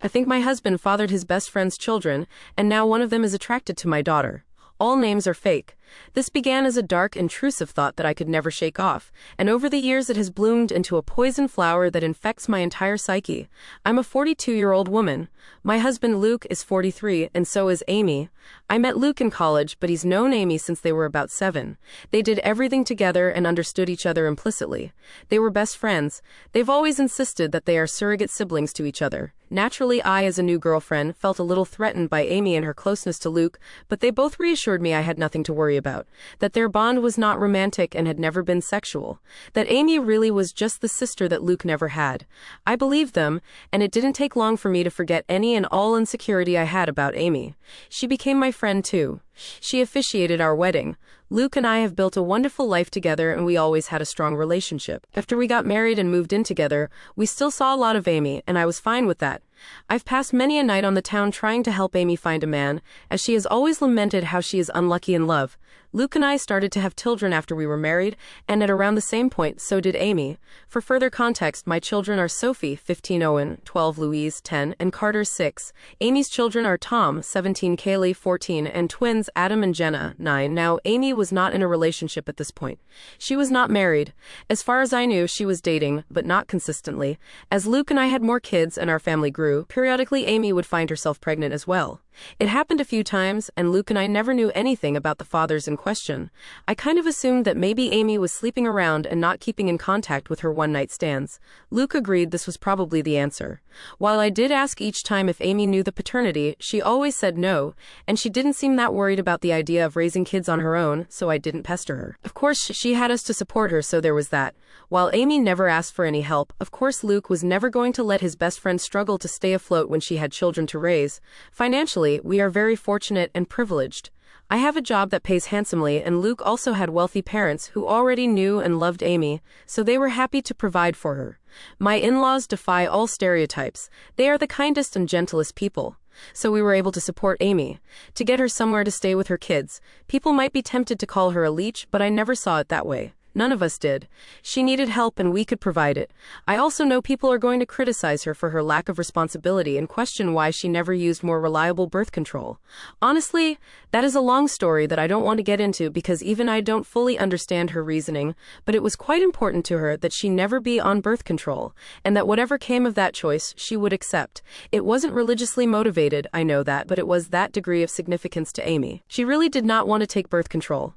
I think my husband fathered his best friend's children, and now one of them is attracted to my daughter. All names are fake. This began as a dark, intrusive thought that I could never shake off, and over the years it has bloomed into a poison flower that infects my entire psyche. I'm a 42-year-old woman. My husband Luke is 43, and so is Amy. I met Luke in college, but he's known Amy since they were about 7. They did everything together and understood each other implicitly. They were best friends. They've always insisted that they are surrogate siblings to each other. Naturally, I, as a new girlfriend, felt a little threatened by Amy and her closeness to Luke, but they both reassured me I had nothing to worry about, that their bond was not romantic and had never been sexual, that Amy really was just the sister that Luke never had. I believed them, and it didn't take long for me to forget any and all insecurity I had about Amy. She became my friend too. She officiated our wedding. Luke and I have built a wonderful life together, and we always had a strong relationship. After we got married and moved in together, we still saw a lot of Amy, and I was fine with that. I've passed many a night on the town trying to help Amy find a man, as she has always lamented how she is unlucky in love. Luke and I started to have children after we were married, and at around the same point, so did Amy. For further context, my children are Sophie, 15, Owen, 12, Louise, 10, and Carter, 6. Amy's children are Tom, 17, Kaylee, 14, and twins Adam and Jenna, 9. Now, Amy was not in a relationship at this point. She was not married. As far as I knew, she was dating, but not consistently. As Luke and I had more kids and our family grew, periodically Amy would find herself pregnant as well. It happened a few times, and Luke and I never knew anything about the fathers in question. I kind of assumed that maybe Amy was sleeping around and not keeping in contact with her one-night stands. Luke agreed this was probably the answer. While I did ask each time if Amy knew the paternity, she always said no, and she didn't seem that worried about the idea of raising kids on her own, so I didn't pester her. Of course, she had us to support her, so there was that. While Amy never asked for any help, of course Luke was never going to let his best friend struggle to stay afloat when she had children to raise. Financially, we are very fortunate and privileged. I have a job that pays handsomely, and Luke also had wealthy parents who already knew and loved Amy, so they were happy to provide for her. My in-laws defy all stereotypes. They are the kindest and gentlest people. So we were able to support Amy, to get her somewhere to stay with her kids. People might be tempted to call her a leech, but I never saw it that way. None of us did. She needed help and we could provide it. I also know people are going to criticize her for her lack of responsibility and question why she never used more reliable birth control. Honestly, that is a long story that I don't want to get into because even I don't fully understand her reasoning, but it was quite important to her that she never be on birth control, and that whatever came of that choice, she would accept. It wasn't religiously motivated, I know that, but it was that degree of significance to Amy. She really did not want to take birth control.